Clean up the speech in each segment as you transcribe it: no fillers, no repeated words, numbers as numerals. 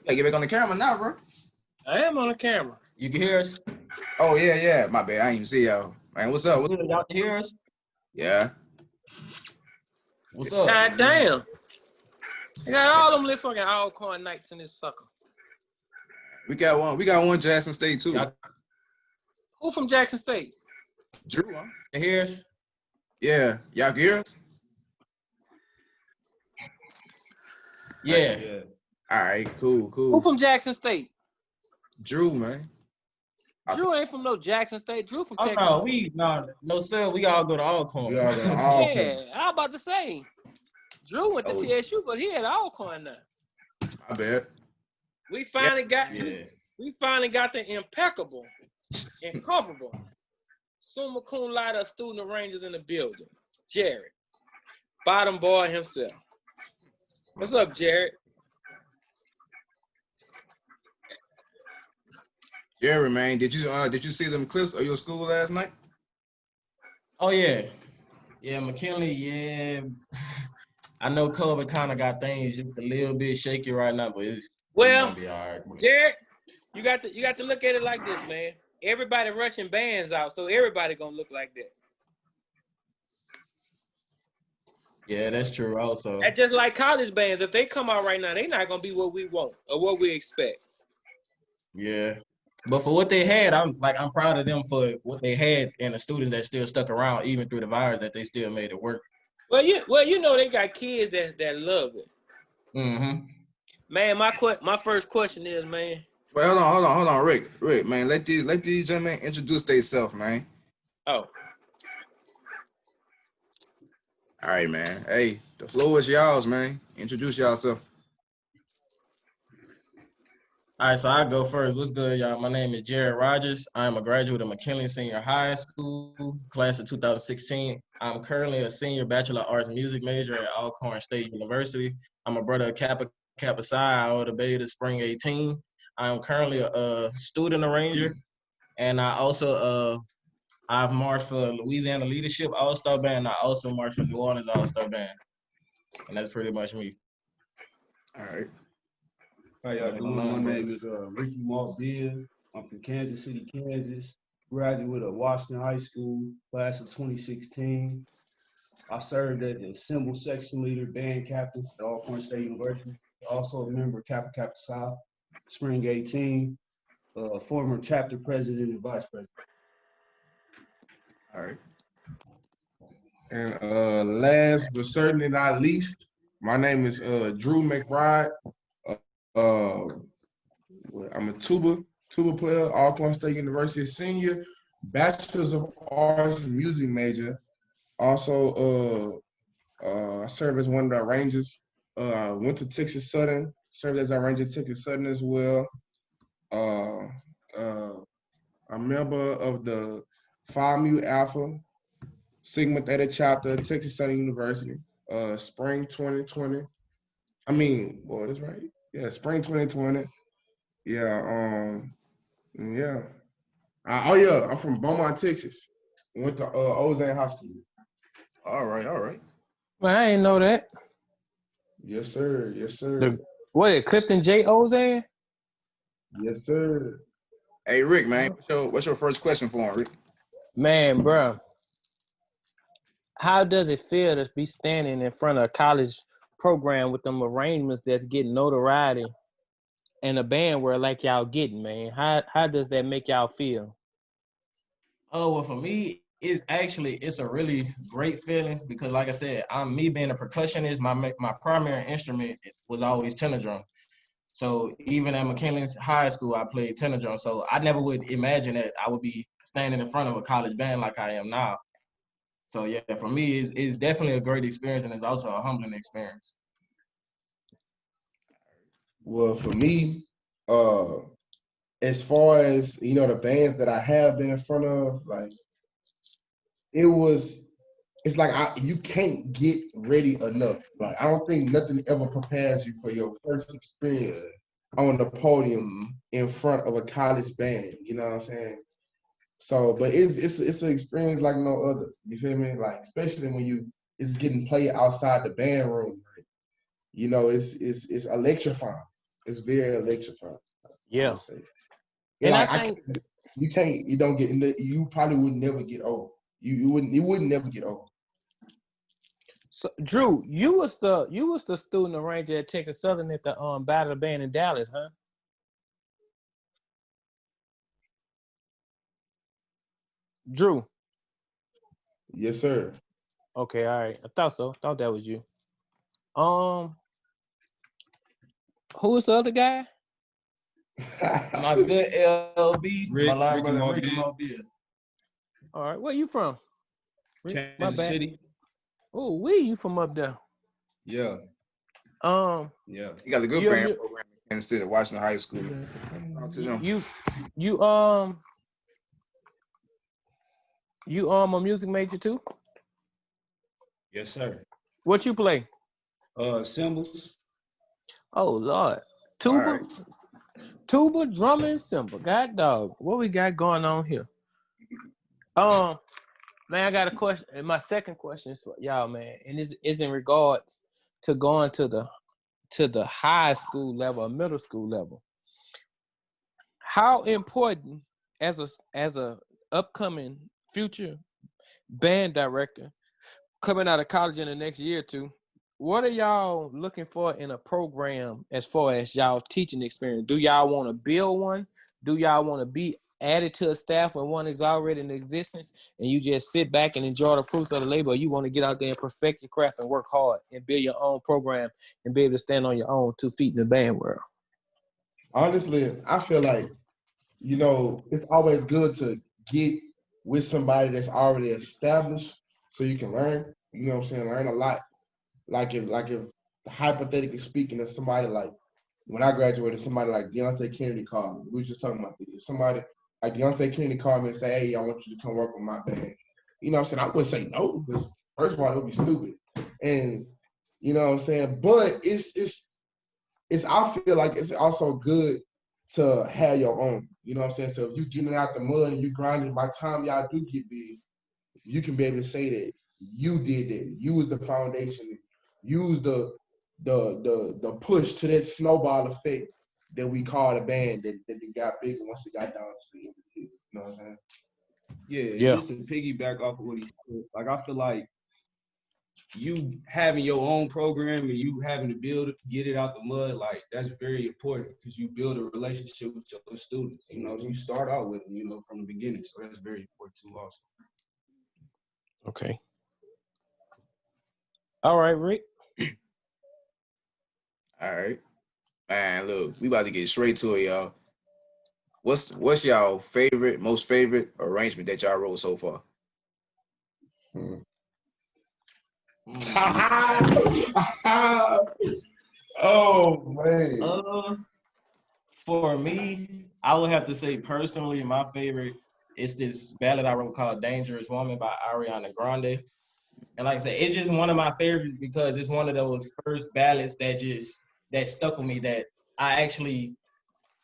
Yeah, get back on the camera now, bro. I am on the camera. You can hear us? Oh yeah. My bad. I didn't even see y'all. Man, what's up? Good. Y'all can hear us? Yeah. What's up? God damn. I got all them little fucking Alcorn nights in this sucker. We got one Jackson State too. Who from Jackson State? Drew, huh? You hear us? Yeah. Y'all can hear us? Yeah. All right, cool. Who from Jackson State? Drew, man. Drew ain't from no Jackson State. Drew from Texas. No, sir. We all go to Alcorn. Yeah, I was about to say. Drew went to TSU, but he had Alcorn now. I bet. We finally got the impeccable, incomparable, summa cum laude student arrangers in the building. Jared, bottom boy himself. What's up, Jared? Jerry, man, did you see them clips of your school last night? Oh yeah, McKinley. Yeah, I know COVID kind of got things just a little bit shaky right now, but it's gonna be all right. Jared, you got to look at it like this, man. Everybody rushing bands out, so everybody gonna look like that. Yeah, that's true. Also, that's just like college bands. If they come out right now, they're not gonna be what we want or what we expect. Yeah. But for what they had, I'm proud of them for what they had and the students that still stuck around even through the virus, that they still made it work. Well, you know they got kids that love it. Mm-hmm. Man, my first question is, man. Well, hold on, Rick, man, let these gentlemen introduce themselves, man. Oh. All right, man. Hey, the floor is y'all's, man. Introduce yourself. All right, so I go first. What's good, y'all? My name is Jared Rodgers. I'm a graduate of McKinley Senior High School, class of 2016. I'm currently a senior Bachelor of Arts music major at Alcorn State University. I'm a brother of Kappa Psi. I owe the baby to Spring 18. I'm currently a student arranger, and I also I've marched for Louisiana Leadership All-Star Band. I also marched for New Orleans All-Star Band, and that's pretty much me. All right. How y'all doing? My name is Ricky Maltiba. I'm from Kansas City, Kansas. Graduate of Washington High School, class of 2016. I served as a symbol section leader, band captain at Alcorn State University. Also a member of Kappa Psi, Spring 18, former chapter president and vice president. All right. And last but certainly not least, my name is Drew McBride. I'm a tuba player, Alcorn State University senior, Bachelor's of Arts music major. Also, I serve as one of the arrangers. Went to Texas Southern, served as an arranger at Texas Southern as well. A member of the Phi Mu Alpha Sigma Theta chapter at Texas Southern University. Spring 2020. I mean, boy, that's right. Yeah, spring 2020. Yeah, yeah. I'm from Beaumont, Texas. Went to Ozane High School. All right. Man, I didn't know that. Yes, sir. What, Clifton J. Ozane? Yes, sir. Hey, Rick, man, what's your first question for him, Rick? Man, bro, how does it feel to be standing in front of a college program with them arrangements that's getting notoriety and a band where like y'all getting, man? How does that make y'all feel? Oh, well, for me, it's a really great feeling because, like I said, me being a percussionist, my primary instrument was always tenor drum. So even at McKinley High School, I played tenor drum. So I never would imagine that I would be standing in front of a college band like I am now. So yeah, for me, it's definitely a great experience, and it's also a humbling experience. Well, for me, as far as the bands that I have been in front of, like it's like you can't get ready enough. Like I don't think nothing ever prepares you for your first experience on the podium in front of a college band. You know what I'm saying? So, but it's an experience like no other. You feel me? Like especially when it's getting played outside the band room. Like, it's electrifying. It's very electrifying. I Yeah. would say. And Like I think you don't get you probably would never get old. You wouldn't never get old. so. Drew, you was the student arranger at Texas Southern at the Battle of the Band in Dallas, huh? Drew. Yes, sir. Okay, all right. I thought so. Thought that was you. Um, who was the other guy? My good LB, my line brother Ricky Maltiba. Maltiba. All right, where you from? My Kansas bad. City. Oh, where you from up there? Yeah. Um, Yeah. You got a good you a band mu- program in Kansas City, Washington High School. Talk to them. you a music major too? Yes, sir. What you play? Cymbals. Oh Lord, All tuba, right. tuba, drummer, and cymbal. God dog, what we got going on here? Man, I got a question. And my second question is for y'all, man, and this is in regards to going to the high school level or middle school level. How important as a upcoming future band director coming out of college in the next year or two, what are y'all looking for in a program as far as y'all teaching experience? Do y'all want to build one? Do y'all want to be added to a staff when one is already in existence and you just sit back and enjoy the fruits of the labor? Or you want to get out there and perfect your craft and work hard and build your own program and be able to stand on your own 2 feet in the band world? Honestly, I feel like, it's always good to get with somebody that's already established so you can learn. You know what I'm saying? Learn a lot. Like if hypothetically speaking, if somebody like when I graduated, somebody like Deontay Kennedy called me. We were just talking about this. If somebody like Deontay Kennedy called me and say, "Hey, I want you to come work with my band." You know what I'm saying? I would say no, because first of all, it would be stupid. And you know what I'm saying? But it's I feel like it's also good to have your own. You know what I'm saying? So if you getting out the mud and you grinding, by the time y'all do get big, you can be able to say that you did that. You was the foundation. You was the push to that snowball effect that we call a band that it got bigger once it got down to the end of the year. You know what I'm saying? Yeah, and Yeah. just to piggyback off of what he said, like I feel like you having your own program and you having to get it out the mud, like that's very important because you build a relationship with your students. So you start out with them, from the beginning. So that's very important too also. Okay. All right, Rick. All right. Man, look, we about to get straight to it, y'all. What's y'all most favorite arrangement that y'all wrote so far? Oh man. For me, I would have to say personally, my favorite is this ballad I wrote called "Dangerous Woman" by Ariana Grande. And like I said, it's just one of my favorites because it's one of those first ballads that stuck with me, that I actually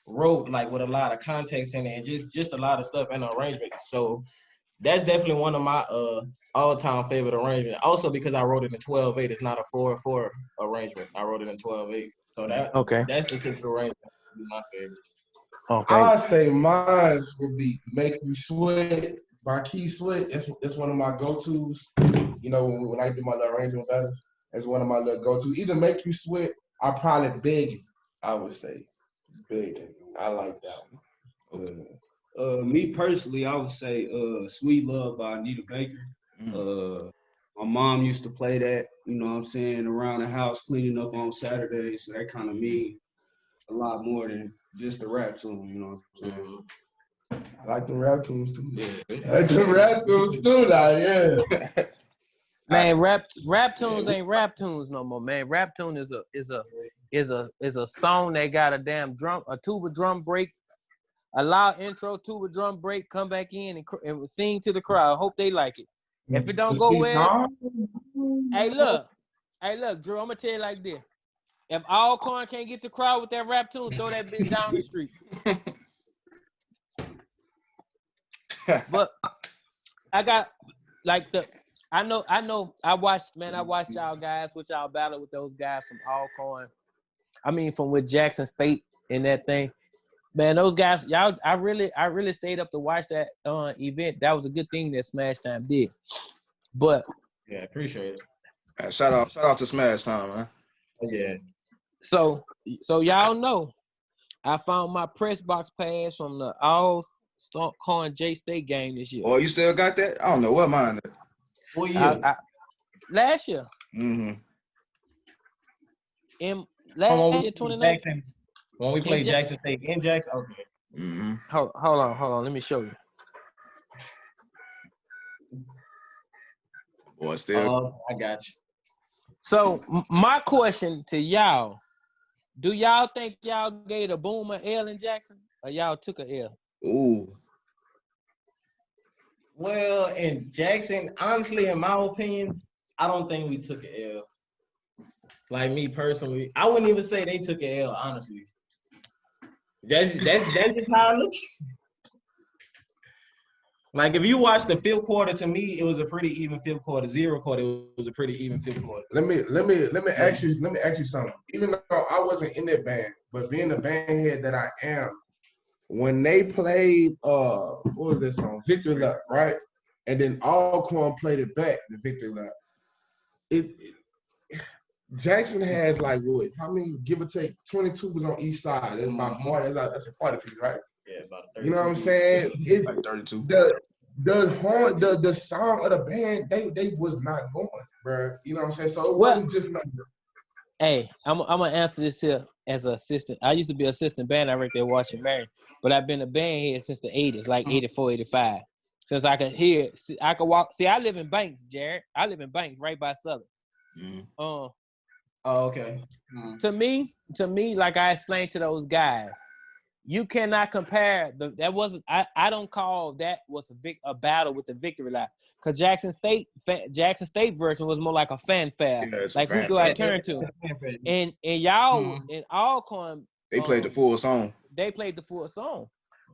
wrote like with a lot of context in it and just a lot of stuff and arrangement. So that's definitely one of my all-time favorite arrangements. Also because I wrote it in 12/8. It's not a 4/4 arrangement. I wrote it in 12/8. So that specific arrangement would be my favorite. Okay. I say mine would be "Make You Sweat" by Key Sweat. That's one of my go-tos. When I do my little arrangement battles, it's one of my little go-tos. Either "Make You Sweat" or probably "Begging." I would say "Begging." I like that one. Okay. Me personally, I would say "Sweet Love" by Anita Baker. My mom used to play that, around the house cleaning up on Saturdays. So that kind of mean a lot more than just a rap tune, you know what I'm saying? I like the rap tunes too. Yeah. I like the rap tunes too now, yeah. Man, rap tunes ain't rap tunes no more, man. Rap tune is a song that got a tuba drum break, a loud intro, tuba drum break, come back in and sing to the crowd. Hope they like it. If it don't go well, hey look, Drew, I'm gonna tell you like this. If Alcorn can't get the crowd with that rap tune, throw that bitch down the street. But I got I watched y'all guys, which y'all battled with those guys from Alcorn. from with Jackson State and that thing. Man, those guys, y'all, I really stayed up to watch that event. That was a good thing that Smash Time did. But yeah, appreciate it. Shout out to Smash Time, man. Yeah. So y'all know, I found my press box pass from the Alcorn J State game this year. Oh, you still got that? I don't know what mine is. What year? Last year. Mm-hmm. In last year, 2019. When we played Jackson State in Jackson, okay. Mm-hmm. Hold on. Let me show you. Boy, still. I got you. So my question to y'all: do y'all think y'all gave a Boomer L in Jackson, or y'all took a L? Ooh. Well, in Jackson, honestly, in my opinion, I don't think we took an L. Like me personally, I wouldn't even say they took an L, honestly. That's just how I look. Like if you watch the fifth quarter, to me, it was a pretty even fifth quarter. Zero quarter, it was a pretty even fifth quarter. Let me ask you something. Even though I wasn't in that band, but being the band head that I am, when they played what was that song? Victory Lap, right? And then Alcorn played it back, the Victory Lap. Jackson has like what? How many? Give or take, 22 was on each side. That's about 40. That's a 40 piece, right? Yeah, about 32. You know what I'm saying? It's like 32. The sound of the band, they was not going, bro. You know what I'm saying? So it wasn't just like. Hey, I'm gonna answer this here as an assistant. I used to be assistant band director at Washington Marion, but I've been a band head since the 80s, like 84, 85. Since I could hear, I could walk. See, I live in Banks, Jared. I live in Banks, right by Southern. Mm-hmm. Oh, okay. To me, like I explained to those guys, you cannot compare that wasn't. I don't call that was a battle with the Victory Lap, because Jackson State version was more like a fanfare, like who do I turn to? And y'all in Alcorn, they played the full song. They played the full song,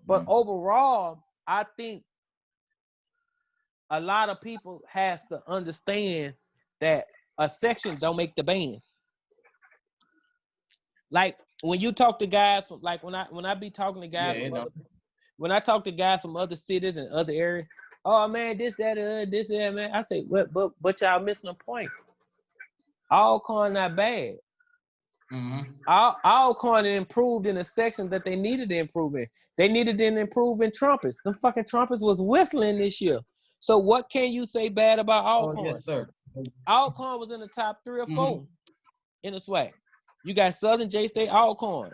but overall, I think a lot of people has to understand that a section don't make the band. Like when you talk to guys from, like when I be talking to guys when I talk to guys from other cities and other areas, oh man, this that man, I say, but y'all missing a point. Alcorn not bad. Alcorn improved in the section that they needed to improve in. They needed to improve in trumpets. The fucking trumpets was whistling this year. So what can you say bad about Alcorn? Oh, yes, sir. Alcorn was in the top 3 or 4 in the swag. You got Southern, J State, Alcorn.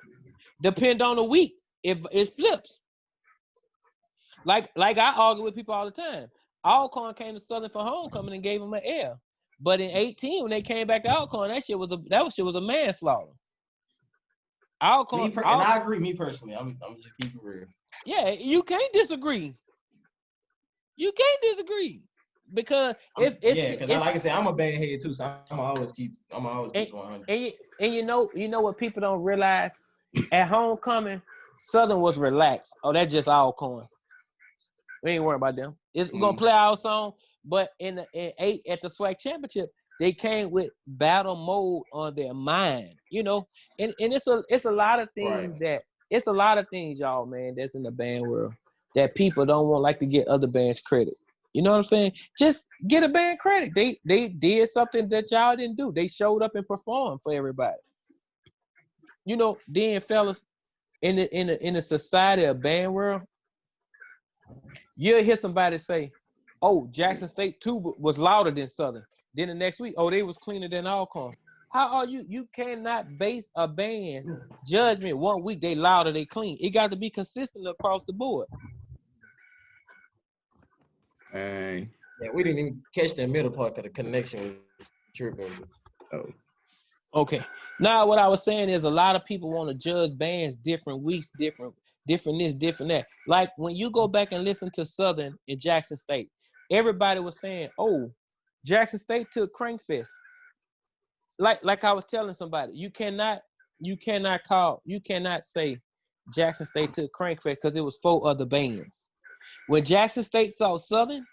Depend on the week if it flips. Like I argue with people all the time. Alcorn came to Southern for homecoming and gave them an L. But in 18, when they came back to Alcorn, that shit was a manslaughter. Alcorn, and I agree. Me personally, I'm just keeping it real. Yeah, you can't disagree. Because like I said, I'm a bad head too, so I'm always keep 100. And you know what people don't realize? At homecoming, Southern was relaxed. Oh, that's just Alcorn. We ain't worried about them. We're gonna play our song, but in 8 at the SWAC championship, they came with battle mode on their mind, you know. And it's a lot of things it's a lot of things, y'all, man, that's in the band world that people don't like to get other bands credit. You know what I'm saying? Just get a band credit. They did something that y'all didn't do. They showed up and performed for everybody. You know, then fellas, in the society of band world, you'll hear somebody say, "Oh, Jackson State 2 was louder than Southern." Then the next week, "Oh, they was cleaner than Alcorn." How are you? You cannot base a band judgment 1 week they louder, they clean. It got to be consistent across the board. Hey. Yeah, we didn't even catch that middle part because the connection was tripping. Oh. Okay. Now what I was saying is a lot of people want to judge bands different weeks, different this, different that. Like when you go back and listen to Southern and Jackson State, everybody was saying, "Oh, Jackson State took Crankfest." Like I was telling somebody, you cannot say Jackson State took Crankfest because it was 4 other bands. When Jackson State saw Southern,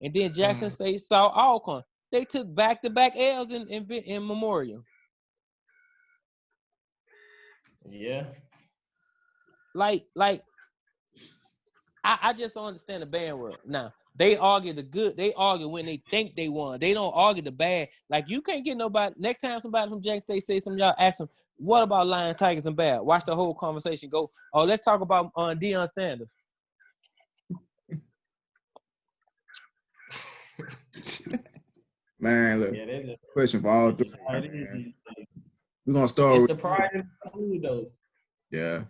and then Jackson State saw Alcorn, they took back-to-back L's in Memorial. Yeah. Like I just don't understand the band world. Now, they argue the good, they argue when they think they won. They don't argue the bad. Like, you can't get nobody, next time somebody from Jackson State say something, y'all ask them, what about Lions, Tigers, and Bad? Watch the whole conversation go. Oh, let's talk about Deion Sanders. Man, look, question for all three. We're going to start It's with the pride of the food, though. Yeah.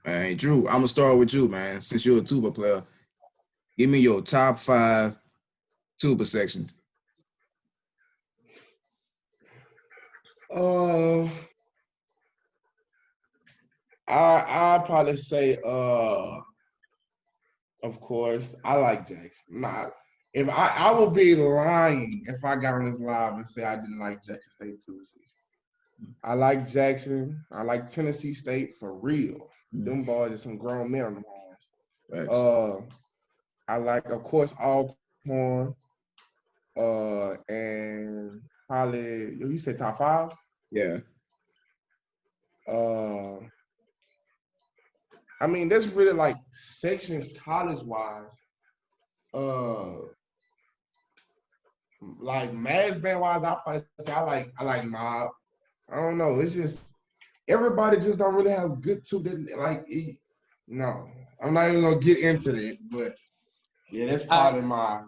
Man, Drew, I'm going to start with you, man, since you're a tuba player. Give me your top 5 tuba sections. I'd probably say, of course, I like Jackson. If I would be lying if I got on this live and say I didn't like Jackson State tuba section. I like Jackson. I like Tennessee State for real. Them boys are some grown men on the horns. I like, of course, Alcorn. And probably, you said top 5? Yeah. I mean, that's really like sections college-wise. Like mass band-wise, I probably say I like Mob. I don't know. It's just everybody just don't really have good tuba. No, I'm not even gonna get into that. But yeah, that's probably my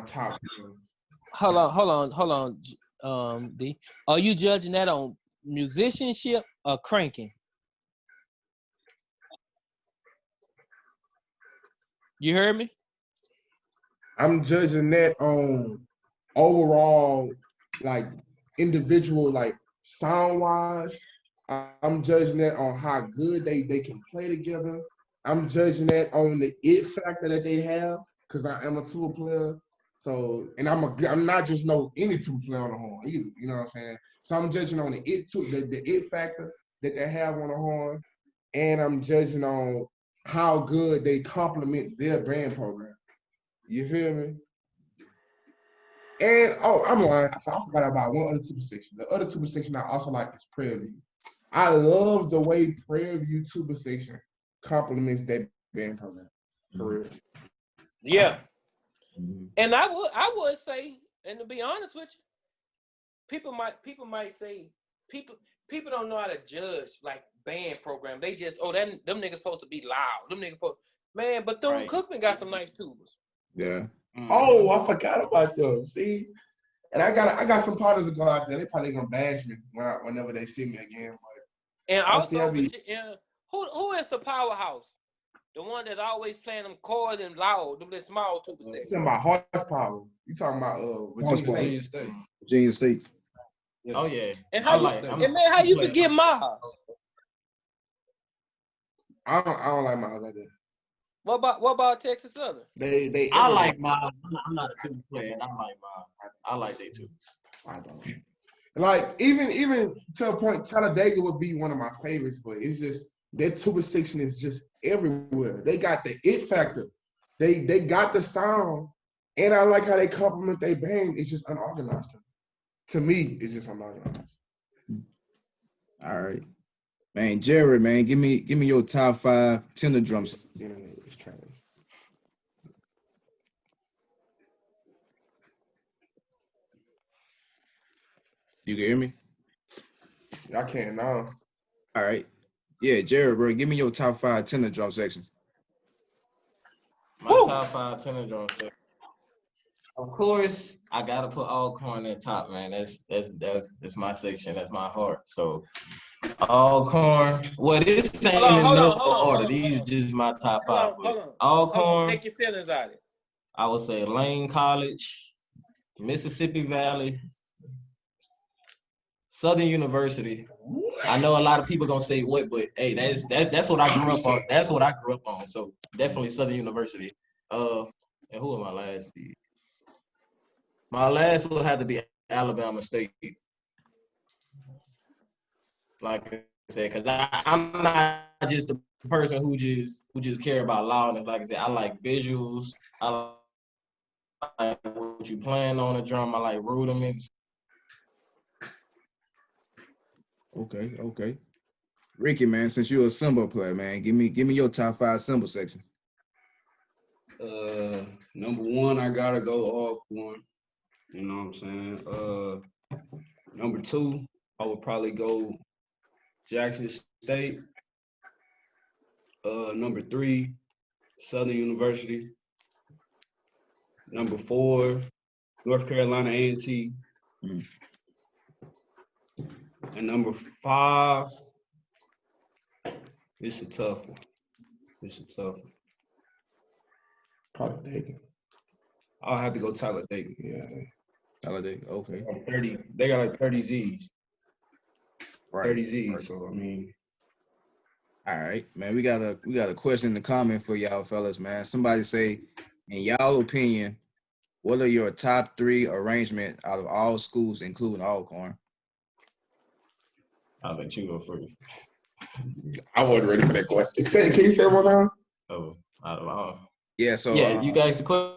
top ones. Hold on, D. Are you judging that on musicianship or cranking? You heard me? I'm judging that on overall, like individual, like sound-wise. I'm judging that on how good they can play together. I'm judging that on the it factor that they have, because I am a tuba player. So, and I'm not just any tuba player on the horn either. You know what I'm saying? So I'm judging on the it factor that they have on the horn, and I'm judging on how good they complement their band program. You feel me? And I'm lying. I forgot about one other tuba section. The other tuba section I also like is Prairie View. I love the way Prairie View tuba section complements that band program. For real. Yeah. And I would say, and to be honest with you, people might say people don't know how to judge like band program. They just them niggas supposed to be loud. Them niggas man, but Thune Cookman got some nice tubas. Yeah. Oh, I forgot about them. See, and I got some partners that go out there. They probably gonna bash me whenever they see me again. But and also, who is the powerhouse? The one that's always playing them chords and loud, them little small tuba sections. You talking about horsepower? You talking about Virginia State? Virginia State. Yeah. Oh yeah. And how you forget Miles? I don't like Miles like that. What about Texas Southern? I like Miles. I'm not a tuba player, and I like Miles. I like they too. I don't. Like even to a point, Talladega would be one of my favorites, but it's just that tuba section is just everywhere. They got the it factor. They got the sound, and I like how they complement their band. It's just unorganized. To me, it's just unorganized. All right. Man, Jared, man, give me your top 5 tenor drums. You can hear me? I can't now. All right. Yeah, Jared, bro, give me your top 5 tenor drum sections. My top 5 tenor drum sections. Of course, I gotta put Alcorn at top, man. That's my section. That's my heart. So Alcorn. Well, this ain't in no order. These are just my top 5. Alcorn. Take your feelings out of it. I would say Lane College, Mississippi Valley, Southern University. I know a lot of people gonna say what, but hey, that's what I grew up on. That's what I grew up on. So definitely Southern University. And who am my last be? My last will have to be Alabama State. Like I said, because I'm not just a person who just care about loudness. Like I said, I like visuals. I like what you playing on the drum. I like rudiments. Okay. Ricky, man, since you're a symbol player, man, give me your top 5 symbol sections. Number one, I gotta go Alcorn. You know what I'm saying? Number two, I would probably go Jackson State. Number three, Southern University. Number four, North Carolina A&T. And number 5, it's a tough one. Talladega. I'll have to go Talladega. Yeah. Talladega, okay. 30. They got like 30 Z's. Right. 30 Z's. So I mean. All right, man. We got a question in the comment for y'all fellas, man. Somebody say, in y'all opinion, what are your top 3 arrangement out of all schools, including Alcorn? I'll let you go first. I wasn't ready for that question. Can you say one now? Oh, out of all. Yeah, so you guys the question.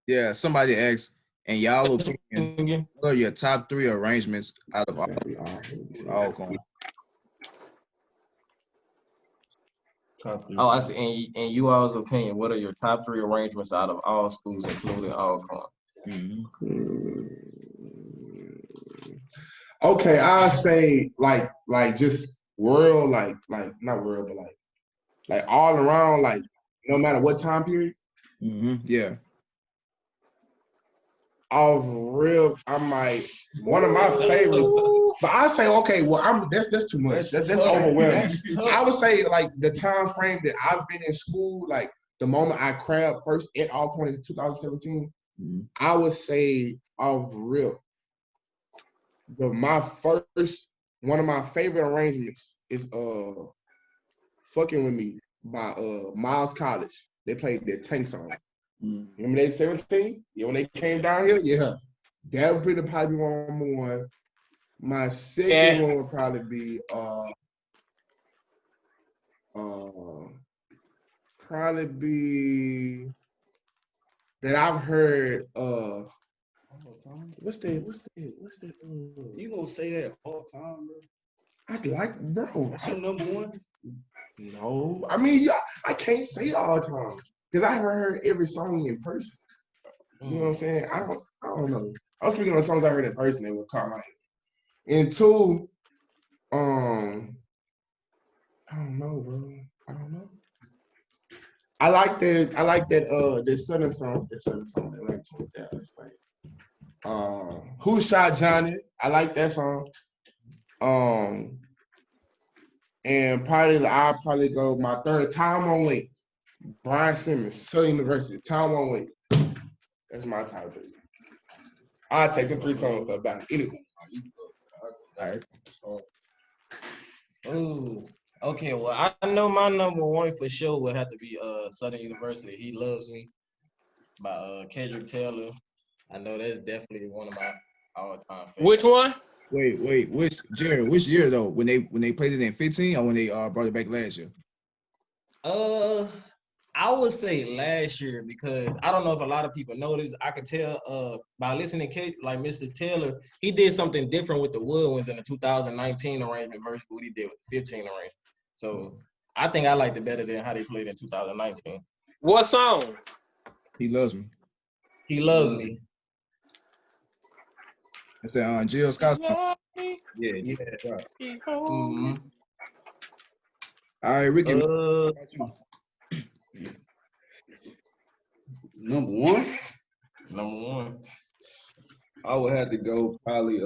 Yeah, somebody asked, in y'all opinion, what are your top 3 arrangements out of Alcorn? Oh, I see. In you all's opinion, what are your top 3 arrangements out of all schools, including Alcorn? Okay, I say like just world, like not world, but like all around, like no matter what time period. Yeah. Off real, I might one of my favorites, but I say okay. Well, that's too much. That's overwhelming. I would say like the time frame that I've been in school, like the moment I crabbed first at Alcorn in 2017. I would say off real. One of my favorite arrangements is "Fucking With Me" by Miles College. They played their Tank song. Remember they 17? Yeah, when they came down here, yeah. That would probably be one. My second one would probably be that I've heard what's that You gonna say that all the time, bro? I like, bro. That's your number one? No. I mean, yeah, I can't say it all the time. Because I haven't heard every song in person. You know what I'm saying? I don't know. I was speaking on songs I heard in person that would caught my head. And 2, I don't know, bro. I don't know. I like that the Southern song. Who Shot Johnny? I like that song. And I'll probably go my third, Time Won't Wait. Brian Simmons, Southern University, Time Won't Wait. That's my top 3. I'll take the 3 songs about it. Anyway. All right. Ooh. Okay, well, I know my number 1 for sure would have to be Southern University. He Loves Me by Kendrick Taylor. I know that's definitely one of my all-time favorites. Which one? Wait, which year though? When they played it in 15 or when they brought it back last year? I would say last year because I don't know if a lot of people noticed. I could tell by listening to like Mr. Taylor, he did something different with the woodwinds in the 2019 arrangement versus what he did with the 15 arrangement. So I think I liked it better than how they played in 2019. What song? He Loves Me. He Loves Me. It's that Jill Scott song. Yeah. Mm-hmm. All right, Ricky. Number 1? Number 1. I would have to go probably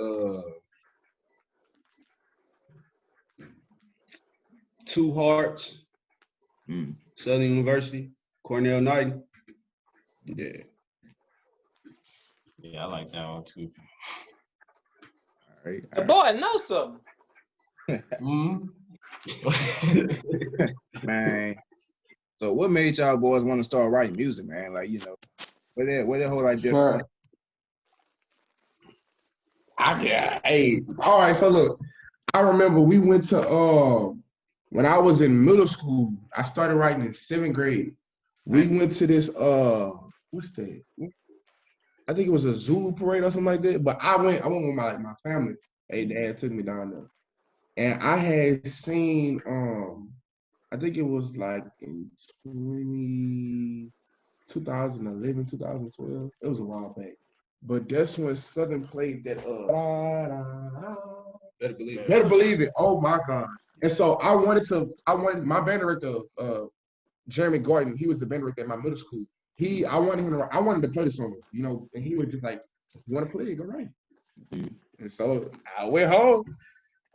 2 Hearts, Southern University, Cornell Knighton. Yeah. Yeah, I like that one too. All right. The boy knows something. Man. So what made y'all boys want to start writing music, man? Like, you know, where that whole idea? Sure. Hey, all right. So look, I remember we went to when I was in middle school. I started writing in 7th grade. We went to this what's that? I think it was a Zulu parade or something like that. But I went with my family. Hey, Dad took me down there. And I had seen, I think it was like in 2011, 2012. It was a while back. But that's when Southern played that Better believe it. Better Believe It. Oh my God. And so I wanted my band director, Jeremy Gordon, he was the band director at my middle school. I wanted to play the song, and he was just like, "You want to play it? Go right." And so I went home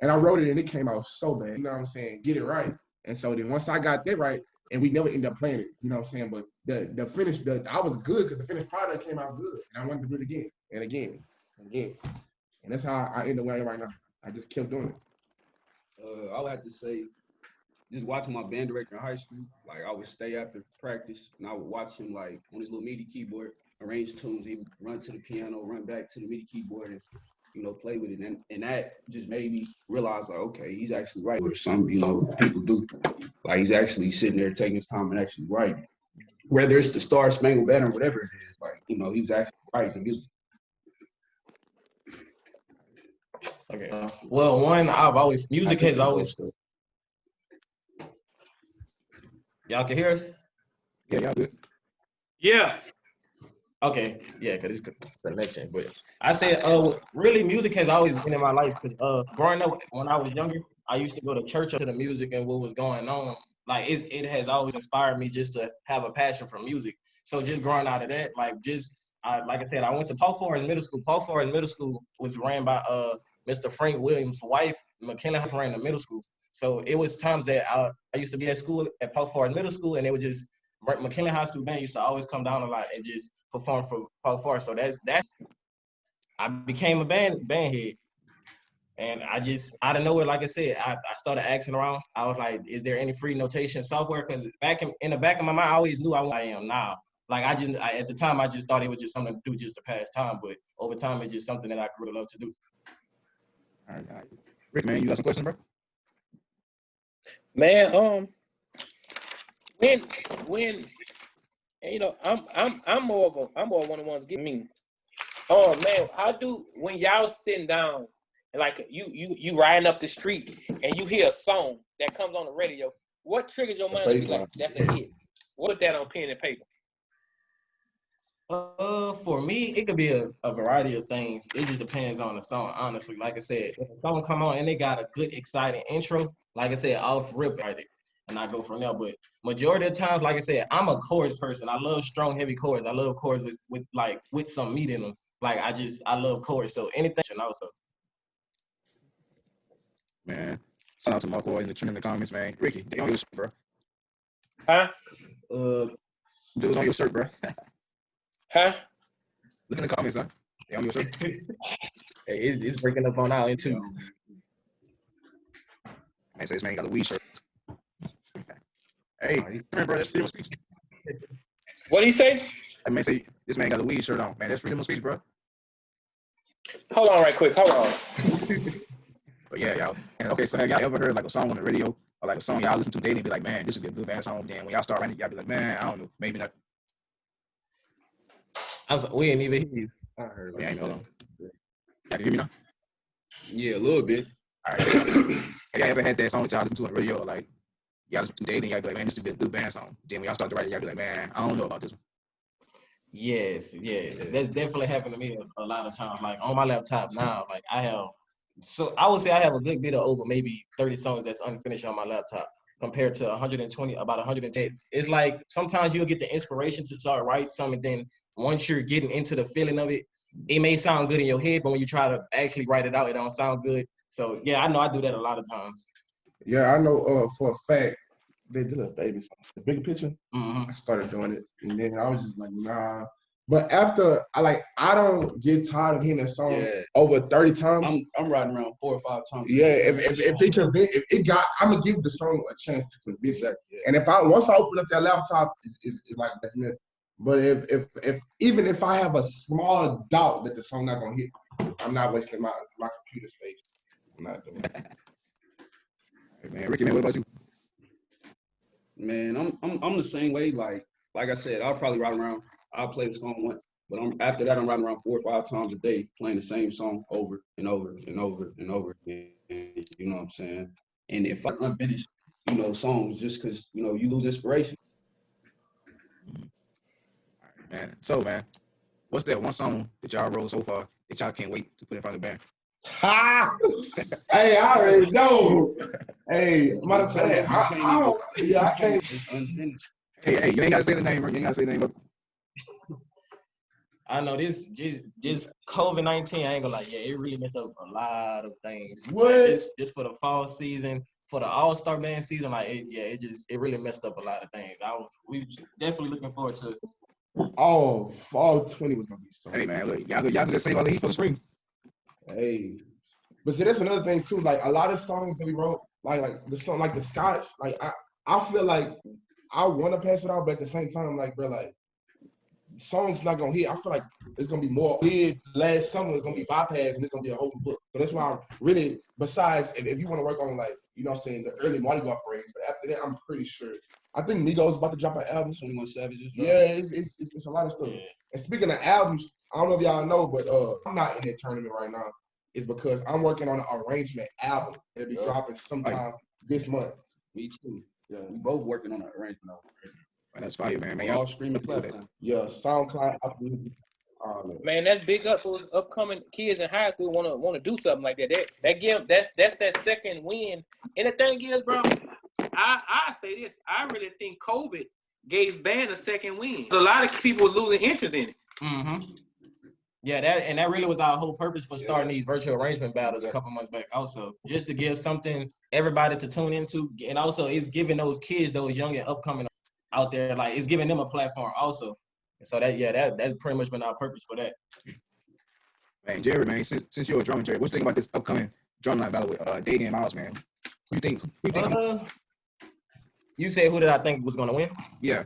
and I wrote it, and it came out so bad. You know what I'm saying? Get it right. And so then once I got that right, and we never ended up playing it. You know what I'm saying? But the finish, I was good because the finished product came out good, and I wanted to do it again and again and again. And that's how I end up where I am right now. I just kept doing it. I would have to say, just watching my band director in high school, like I would stay after practice and I would watch him like on his little MIDI keyboard, arrange tunes. He would run to the piano, run back to the MIDI keyboard and, play with it. And that just made me realize like, okay, he's actually right. Or some, people do. Like he's actually sitting there taking his time and actually writing. Whether it's the Star Spangled Banner or whatever it is, like, he was actually writing music. Okay. Well, music has always. Y'all can hear us? Yeah, y'all good. Yeah. Okay, yeah, because it's connection. But I said, really, music has always been in my life because growing up when I was younger, I used to go to church to the music and what was going on. Like it has always inspired me just to have a passion for music. So just growing out of that, like I said, I went to Paul Forest Middle School. Paul Forest Middle School was ran by Mr. Frank Williams' wife. McKinley ran the middle school. So it was times that I used to be at school at Paul Forest Middle School, and they would just McKinley High School band used to always come down a lot and just perform for Paul Forest. So that's I became a band head. And I just out of nowhere, like I said, I started asking around. I was like, is there any free notation software? Because back in the back of my mind, I always knew I am now. Like at the time, I just thought it was just something to do just to pass time. But over time, it's just something that I really love to do. All right. Rick, man, you got some questions, bro? Man, when I'm more of one of the ones give me. Oh man, when y'all sitting down and like you riding up the street and you hear a song that comes on the radio, what triggers your mind to be like, that's a hit? Put that on pen and paper. For me, it could be a variety of things. It just depends on the song, honestly. Like I said, if a song come on and they got a good, exciting intro, like I said, off rip right, and I go from there. But majority of the times, like I said, I'm a chorus person. I love strong, heavy chords. I love chords with some meat in them. Like I love chords. So anything also. Man, shout out to my boy in the comments, man. Ricky, they on your shirt, bro. Huh? Dude's on your shirt, bro. Huh? Look in the comments, huh? They on your shirt. Hey, it's breaking up on our end too. Man, say this man got a weed shirt. Hey, bro, that's freedom of speech. What do you say? I may say this man got a weed shirt on. Man, that's freedom of speech, bro. Hold on right quick. Hold on. But yeah, y'all. And okay, so have y'all ever heard like a song on the radio or like a song y'all listen to daily and be like, man, this would be a good band song. Then when y'all start writing it, y'all be like, man, I don't know, maybe not. We ain't even hear you. I heard. Yeah, hold on. Y'all can hear me now? Yeah, a little bit. All right. Have y'all ever had that song that y'all listen to on the radio or like y'all listen to daily and y'all be like, man, this would be a good band song. Then when y'all start to write it, y'all be like, man, I don't know about this one. Yes, yeah. That's definitely happened to me a lot of times. Like on my laptop now, like I would say I have a good bit of over maybe 30 songs that's unfinished on my laptop compared to 120, about 110. It's like sometimes you'll get the inspiration to start writing something, then once you're getting into the feeling of it, it may sound good in your head, but when you try to actually write it out, it don't sound good. So yeah, I know I do that a lot of times. Yeah, I know for a fact they did a baby song. The Bigger Picture. Mm-hmm. I started doing it, and then I was just like, nah. But after I don't get tired of hearing that song over 30 times. I'm riding around 4 or 5 times. Yeah, if it got, I'm gonna give the song a chance to convince it. Yeah. And once I open up that laptop, it's like that's it. But if even if I have a small doubt that the song not gonna hit, I'm not wasting my computer space. I'm not doing it. Hey, man, Ricky, man, what about you? Man, I'm the same way. Like I said, I'll probably ride around. I'll play the song once, but after that, I'm riding around 4 or 5 times a day, playing the same song over and over and over and over again. You know what I'm saying? And if I unfinished, songs just because, you lose inspiration. All right, man. So, man, what's that one song that y'all wrote so far that y'all can't wait to put in front of the band? Ha! Hey, I already know. Hey, matter of fact, I can't. It's unfinished. Hey, you ain't gotta say the name, bro. You ain't gotta say the name. I know this COVID-19, I ain't gonna lie, yeah, it really messed up a lot of things. What? Like, just for the fall season, for the All-Star band season, like it really messed up a lot of things. We definitely looking forward to it. Oh, fall 20 was gonna be so. Hey, man, look, y'all can just save all the heat for the spring. Hey, but see, that's another thing too. Like a lot of songs that we wrote, like the song, like the Scotch. Like I feel like I want to pass it out, but at the same time, like bro, like songs not gonna hit. I feel like it's gonna be more weird. Last summer it's gonna be bypassed, and it's gonna be a whole book. So that's why I'm really. Besides, if you want to work on like what I'm saying, the early Mardi Gras parades, but after that, I'm pretty sure. I think Migos about to drop an album. 21 Savages. Yeah, it's a lot of stuff. Yeah. And speaking of albums, I don't know if y'all know, but I'm not in that tournament right now. It's because I'm working on an arrangement album. It'll be dropping sometime this month. Me too. Yeah. We both working on an arrangement album. Man, that's fire, man. Man, All y'all streaming platforms. Yeah, SoundCloud, Apple Music. Man, that's big up for those upcoming kids in high school wanna do something like that. That's that second win. And the thing is, bro, I say this. I really think COVID gave band a second win. A lot of people was losing interest in it. Mm-hmm. Yeah, that really was our whole purpose for starting these virtual arrangement battles a couple months back. Also, just to give something everybody to tune into, and also it's giving those kids, those young and upcoming out there, like it's giving them a platform also. So that's pretty much been our purpose for that. Man, Jerry, man, since you're a drummer, Jerry, what you think about this upcoming drumline battle with Dady and Miles, man? Who you think? You said who did I think was gonna win? Yeah.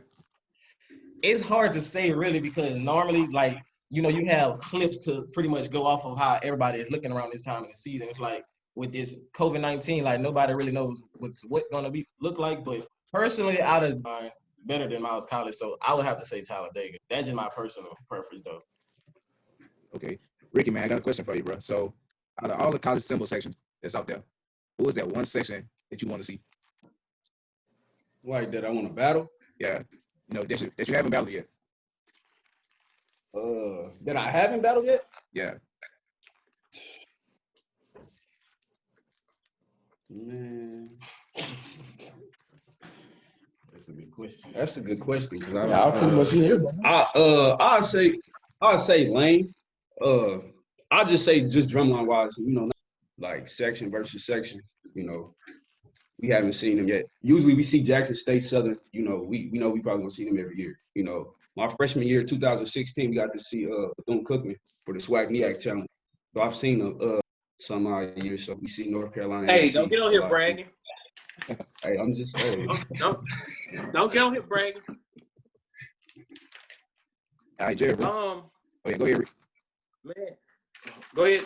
It's hard to say really because normally, like, you have clips to pretty much go off of how everybody is looking around this time in the season. It's like with this COVID-19, like nobody really knows what's gonna look like. But personally, out of mine, better than Miles College, so I would have to say Talladega. That's just my personal preference, though. Okay, Ricky, man, I got a question for you, bro. So, out of all the college symbol sections that's out there, what was that one section that you want to see? Like that I want to battle? Yeah, that you haven't battled yet. That I haven't battled yet? Yeah. Man. That's a good question. That's a good question. I'll pretty much see everybody. I'd say Lane. I'll just say just drumline wise, like section versus section, we haven't seen them yet. Usually we see Jackson State Southern, we probably gonna see them every year. My freshman year, 2016, we got to see Bethune-Cookman for the SWAC NEAC challenge. So I've seen them some odd years, so we see North Carolina. Hey, don't get on here bragging. Hey, I'm just saying. Don't get on here bragging. All right, Jerry, bro. Oh, yeah, go ahead, Rick. Man, go ahead.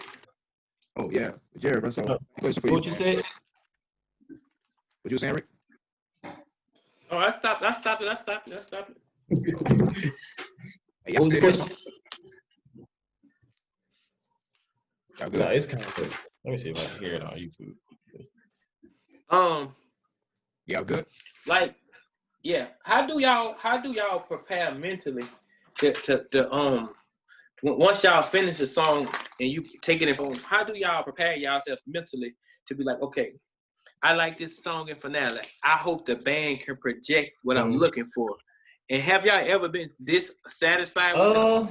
Oh, yeah, Jerry, bro. So, question for you. What you said? What you saying, Rick? Oh, I stopped it. Hey, what was the question? No, it's kind of good. Let me see if I can hear it on YouTube. Y'all good? Like, yeah. How do y'all prepare mentally to once y'all finish a song and you take it in phone, how do y'all prepare yourself mentally to be like, okay, I like this song in finale. I hope the band can project what I'm looking for. And have y'all ever been dissatisfied with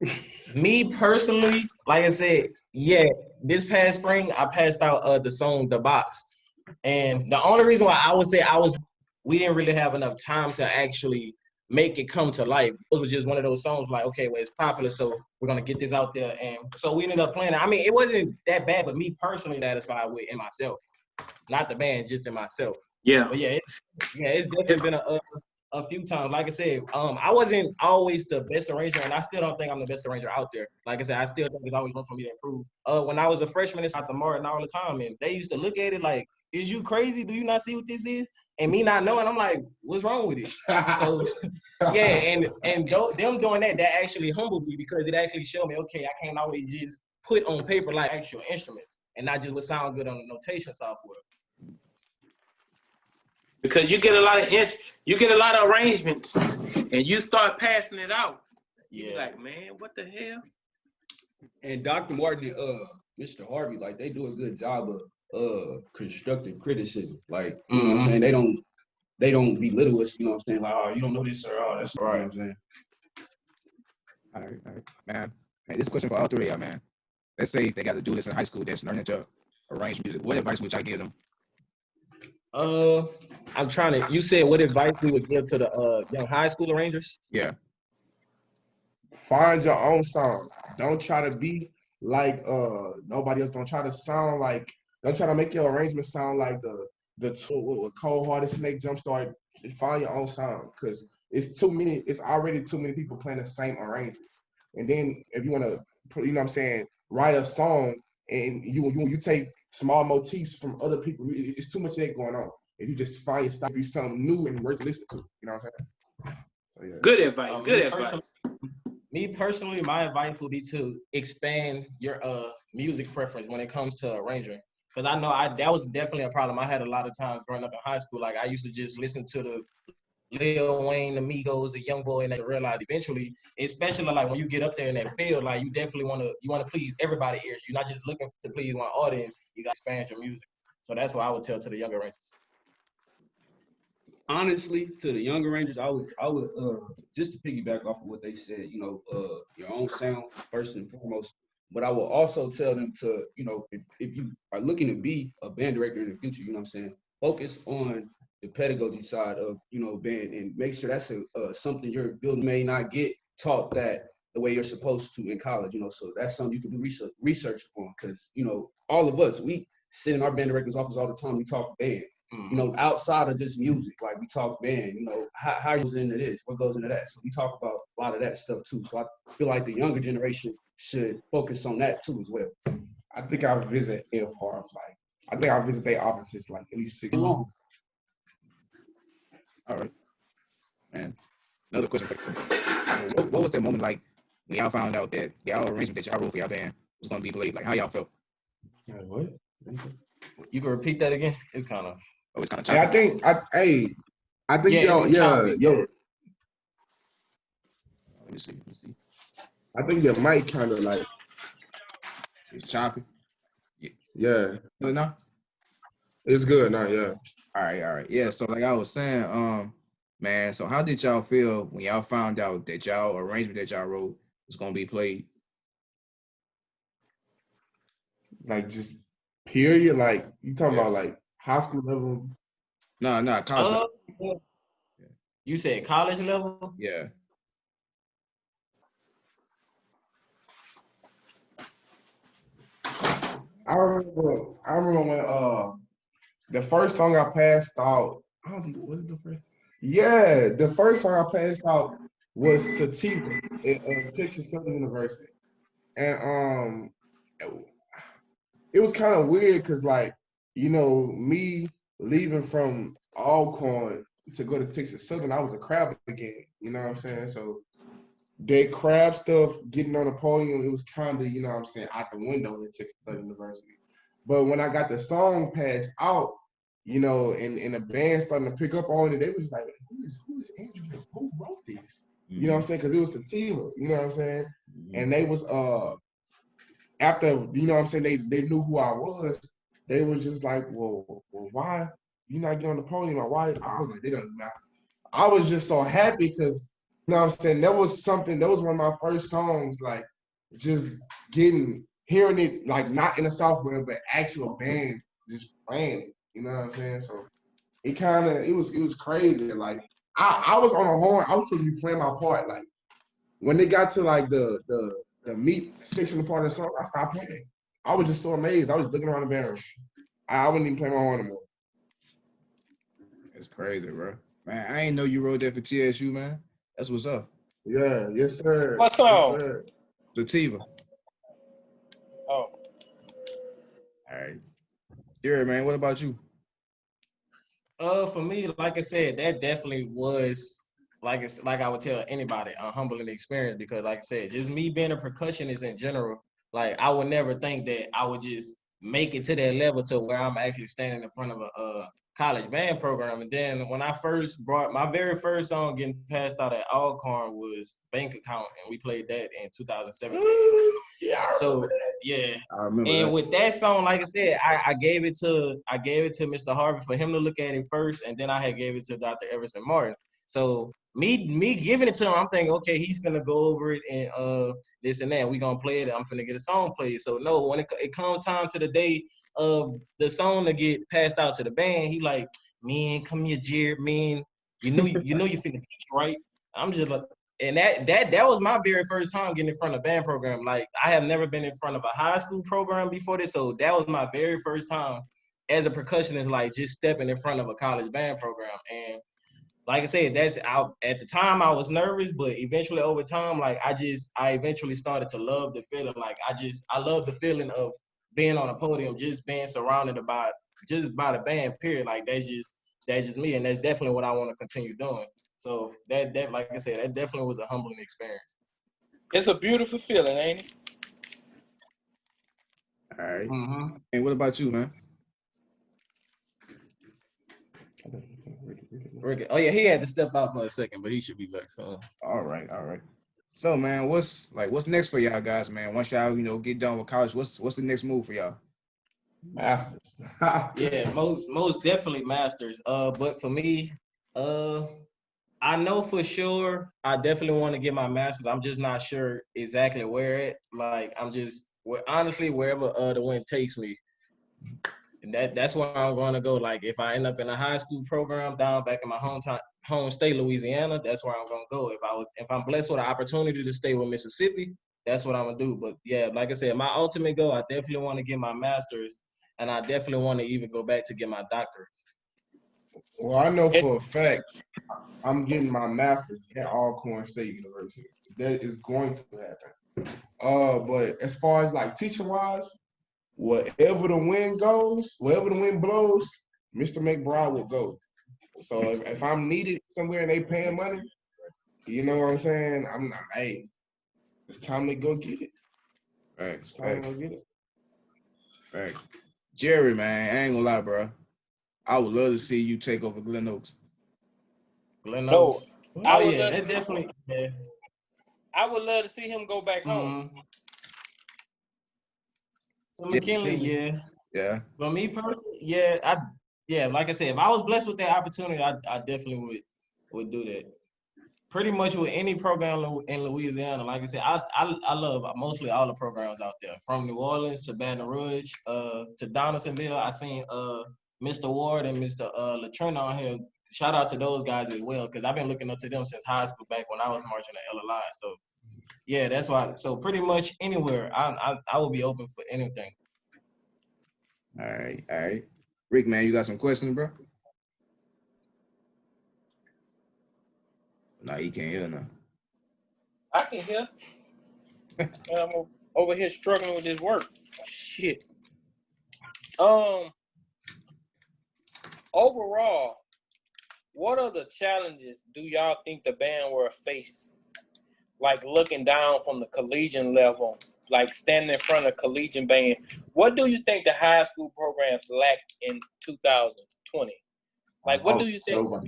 it? Me personally, like I said, yeah, this past spring I passed out the song The Box. And the only reason why I would say we didn't really have enough time to actually make it come to life. It was just one of those songs like, okay, well, it's popular, so we're going to get this out there. And so we ended up playing it. I mean, it wasn't that bad, but me personally satisfied with in myself. Not the band, just in myself. Yeah. But it's definitely been a few times. Like I said, I wasn't always the best arranger, and I still don't think I'm the best arranger out there. Like I said, I still think there's always room for me to improve. When I was a freshman, it's at the Martin all the time, and they used to look at it like, is you crazy? Do you not see what this is? And me not knowing, I'm like, what's wrong with it? So, yeah, and them doing that actually humbled me because it actually showed me, okay, I can't always just put on paper like actual instruments. and not just what sound good on the notation software. Because you get a lot of arrangements, and you start passing it out. You be like, man, what the hell? And Dr. Martin and Mr. Harvey, like they do a good job of constructive criticism. Like, you know what I'm saying? They don't belittle us, you know what I'm saying? Like, oh, you don't know this or oh, that's right. You know what I'm saying? All right, man. Hey, this question for all three of y'all, man. Let's say they got to do this in high school. That's learning to arrange music. What advice would y'all give them? I'm trying to. You said what advice we would give to the young high school arrangers? Yeah. Find your own sound. Don't try to be like nobody else. Don't try to sound like. Don't try to make your arrangement sound like the Cold Hearted Snake Jumpstart. Find your own sound because it's too many. It's already too many people playing the same arrangement. And then if you want to, you know what I'm saying, write a song and you take small motifs from other people, it's too much of that going on. If you just find your style, be something new and worth listening to, you know what I'm saying? So, yeah. Good advice. Good advice. Me personally, my advice would be to expand your music preference when it comes to arranging. Because I know that was definitely a problem I had a lot of times growing up in high school. Like I used to just listen to the Lil Wayne, the Migos, the Young Boy, and I realized eventually, especially like when you get up there in that field, like you definitely want to please everybody's ears. You're not just looking to please one audience. You got to expand your music. So that's what I would tell to the younger arrangers. Honestly, to the younger rangers, I would just to piggyback off of what they said, you know, your own sound first and foremost. But I will also tell them to, you know, if you are looking to be a band director in the future, you know what I'm saying, focus on the pedagogy side of, you know, band and make sure that's something your building may not get taught that the way you're supposed to in college, you know. So that's something you can do research on because, you know, all of us, we sit in our band director's office all the time. We talk band. You know, outside of just music, like we talk band, you know, how goes into this, what goes into that. So we talk about a lot of that stuff too. So I feel like the younger generation should focus on that too as well. I think I visit Alcorn, like I think I visit their offices like at least 6 months. All right, man. Another question for you. What was that moment like when y'all found out that y'all arrangement that y'all wrote for y'all band was going to be played? Like, how y'all felt? What? You can repeat that again? It's kind of. Oh, it's kind of choppy. I think yo. Let me see. I think your mic kind of like it's choppy. Yeah. Good now? It's good now, yeah. All right. Yeah, so like I was saying, man, so how did y'all feel when y'all found out that y'all arrangement that y'all wrote was gonna be played? Like just period, like you talking about like high school level? No, college level. You said college level? Yeah. I remember when the first song I passed out, I don't think was it the first? Yeah, the first song I passed out was Sativa at Texas Southern University. And it was kind of weird because like, you know, me leaving from Alcorn to go to Texas Southern, I was a crab again, you know what I'm saying? So that crab stuff, getting on the podium, it was kind of, you know what I'm saying, out the window at Texas Southern University. But when I got the song passed out, you know, and the band starting to pick up on it, they was like, who is Andrew? Who wrote this? You know what I'm saying? Because it was Sativa, you know what I'm saying? And they was, after, you know what I'm saying, they knew who I was, they was just like, well, why you not get on the podium? Why? I was like, they don't know. I was just so happy because, you know what I'm saying, that was one of my first songs, like, just hearing it, like, not in the software, but actual band just playing it, you know what I'm saying? So it was crazy. Like, I was on a horn, I was supposed to be playing my part. Like, when they got to, like, the meat section part of the song, I stopped playing. I was just so amazed. I was looking around the band. I wouldn't even play my horn anymore. It's crazy, bro. Man, I ain't know you wrote that for TSU, man. That's what's up. Yeah, yes, sir. What's up? Yes, sir. Sativa. Oh. All right. Jared, man, what about you? For me, like I said, that definitely was like I would tell anybody a humbling experience because, like I said, just me being a percussionist in general, like I would never think that I would just make it to that level to where I'm actually standing in front of a college band program. And then when I first brought my very first song getting passed out at Alcorn was Bank Account, and we played that in 2017. Yeah. So yeah. I remember And that. with that song, like I said, I gave it to Mr. Harvey for him to look at it first, and then I had gave it to Dr. Everson Martin. So me giving it to him, I'm thinking, okay, he's finna go over it and this and that. We gonna play it. I'm finna get a song played. So no, when it comes time to the day of the song to get passed out to the band, he like, man, come here, Jared, man. You know you finna teach, right? I'm just like, and that was my very first time getting in front of a band program. Like, I have never been in front of a high school program before this, so that was my very first time as a percussionist, like just stepping in front of a college band program. And like I said, at the time I was nervous, but eventually over time, like I eventually started to love the feeling. Like I love the feeling of being on a podium, just being surrounded by the band, period. Like that's just me, and that's definitely what I want to continue doing. So that like I said, that definitely was a humbling experience. It's a beautiful feeling, ain't it? All right. Mm-hmm. And what about you, man? Ricky. Oh yeah, he had to step out for a second, but he should be back. So All right. So, man, what's next for y'all guys, man? Once y'all, get done with college, what's the next move for y'all? Masters. yeah, most definitely masters. But for me, I know for sure I definitely want to get my master's. I'm just not sure exactly where it. Like honestly, wherever the wind takes me. And that's where I'm going to go. Like if I end up in a high school program down back in my home state, Louisiana, that's where I'm going to go. If I'm blessed with an opportunity to stay with Mississippi, that's what I'm gonna do. But yeah, like I said, my ultimate goal, I definitely want to get my master's, and I definitely want to even go back to get my doctorate. Well, I know for a fact I'm getting my master's at Alcorn State University. That is going to happen. But as far as like teaching wise, wherever the wind goes, wherever the wind blows, Mr. McBride will go. So if I'm needed somewhere and they paying money, you know what I'm saying? I'm not, hey, it's time to go get it. Thanks. It's time to go get it. Thanks. Jerry, man, I ain't gonna lie, bro. I would love to see you take over Glen Oaks. Glen Oaks. No, Oh yeah, that definitely. Yeah. I would love to see him go back home. So McKinley, yeah. Yeah. But me personally, yeah, like I said, if I was blessed with that opportunity, I definitely would do that. Pretty much with any program in Louisiana, like I said, I love mostly all the programs out there, from New Orleans to Baton Rouge, to Donaldsonville. I seen Mr. Ward and Mr. Latrina on here. Shout out to those guys as well, because I've been looking up to them since high school, back when I was marching at LLI. So yeah, that's why. So pretty much anywhere, I will be open for anything. All right. Rick, man, you got some questions, bro? No, you can't hear now. I can hear. I'm over here struggling with this work. Shit. Overall, what are the challenges do y'all think the band will face? Like looking down from the collegiate level, like standing in front of a collegiate band. What do you think the high school programs lack in 2020? Like, what do you think? What?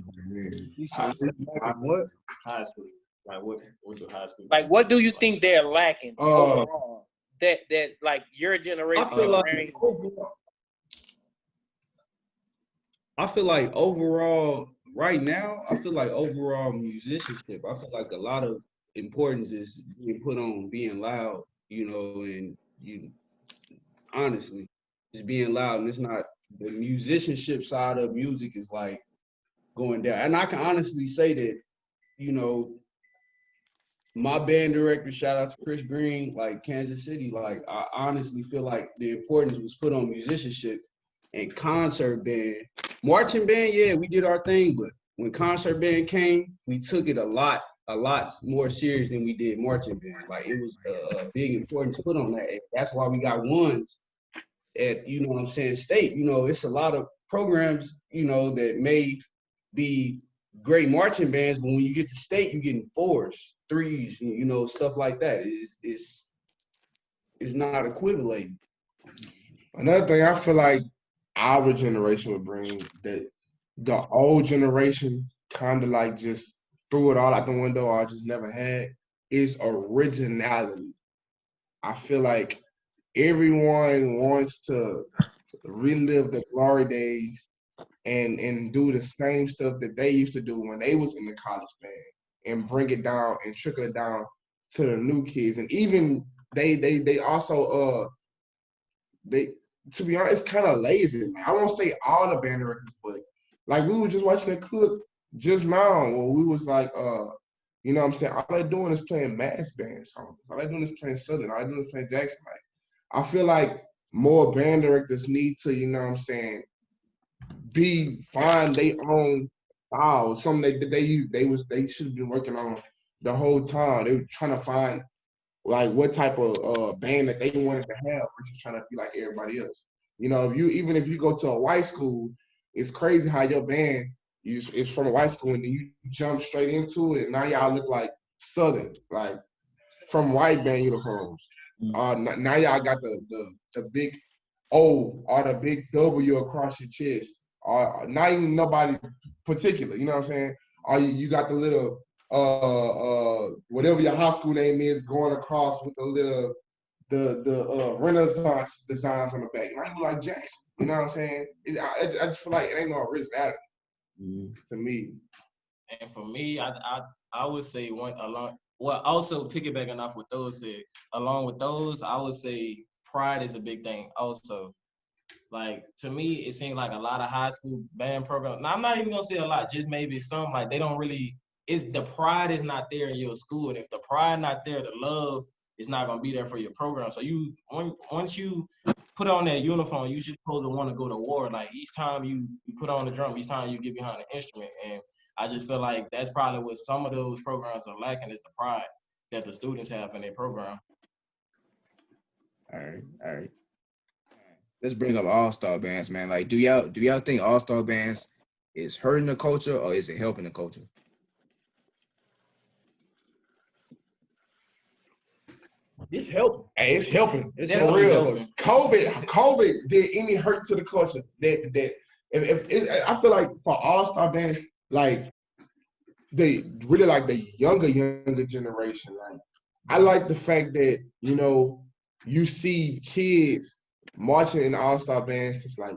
High school. Like what do high school? Like, what do you think they're lacking overall? That like your generation. I feel like overall, right now, I feel like overall musicianship, I feel like a lot of importance is being put on being loud, and you honestly just being loud. And it's not, the musicianship side of music is like going down. And I can honestly say that, my band director, shout out to Chris Green, like Kansas City, like I honestly feel like the importance was put on musicianship and concert band. Marching band, yeah, we did our thing, but when concert band came, we took it a lot more serious than we did marching band. Like it was a big importance put on that. And that's why we got ones at, state. It's a lot of programs, that may be great marching bands, but when you get to state, you're getting 4s, 3s, stuff like that. It's not equivalent. Another thing, I feel like our generation would bring that the old generation kind of like just threw it all out the window or just never had is originality. I feel like everyone wants to relive the glory days and do the same stuff that they used to do when they was in the college band and bring it down and trickle it down to the new kids. And even they also they to be honest, it's kind of lazy. I won't say all the band directors, but like we were just watching a clip just now where we was like you know what I'm saying, all they're doing is playing mass band songs. All they're doing is playing Southern, all they're doing is playing Jackson. Like I feel like more band directors need to, you know what I'm saying, find their own style, something they should have been working on the whole time. They were trying to find like what type of band that they wanted to have versus trying to be like everybody else. You know, even if you go to a white school, it's crazy how your band is from a white school and then you jump straight into it and now y'all look like Southern, like from white band uniforms. Now y'all got the big O or the big W across your chest. Not even nobody particular, you know what I'm saying? Or you got the little whatever your high school name is going across with the little the Renaissance designs on the back. Not even like Jackson, you know what I'm saying? I just feel like it ain't no originality to me. And for me, I would say also piggybacking off what those said, along with those, I would say pride is a big thing also. Like, to me, it seems like a lot of high school band programs. Now, I'm not even going to say a lot, just maybe some, like, they don't really, the pride is not there in your school. And if the pride not there, the love is not going to be there for your program. So once you put on that uniform, you should supposed to want to go to war. Like, each time you put on the drum, each time you get behind the instrument. And I just feel like that's probably what some of those programs are lacking, is the pride that the students have in their program. All right. Let's bring up all-star bands, man. Like, do y'all think all-star bands is hurting the culture or is it helping the culture? It's helping. Hey, it's helping. It's for definitely real. helping. COVID did any hurt to the culture? That if I feel like for all-star bands, like they really like the younger generation. Like I like the fact that, you know, you see kids marching in all-star bands since like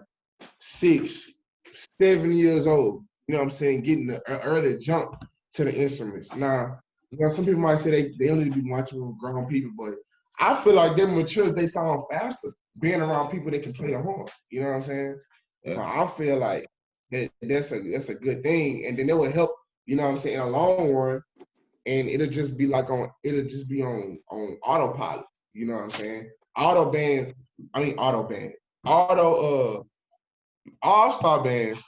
6, 7 years old. You know what I'm saying? Getting an early jump to the instruments. Now, you know, some people might say they only be marching with grown people, but I feel like them mature, they sound faster being around people that can play the horn. You know what I'm saying? Yeah. So I feel like that's a good thing, and then it will help. You know what I'm saying? In the long run, and it'll just be on autopilot. You know what I'm saying? All-star bands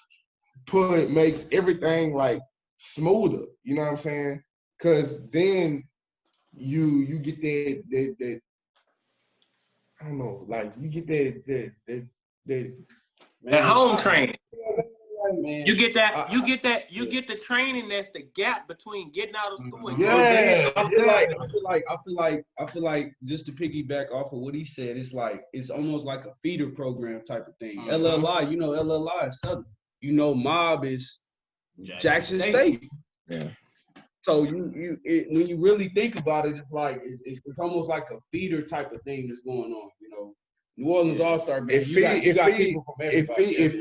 makes everything like smoother. You know what I'm saying? Because then you get that I don't know, like you get That home training. Man, You get the training that's the gap between getting out of school and I feel like just to piggyback off of what he said, it's almost like a feeder program type of thing. LLI, you know, LLI is Southern. You know, Mob is Jackson State. Yeah. So when you really think about it, it's like it's almost like a feeder type of thing that's going on. You know, New Orleans All-Star Band. It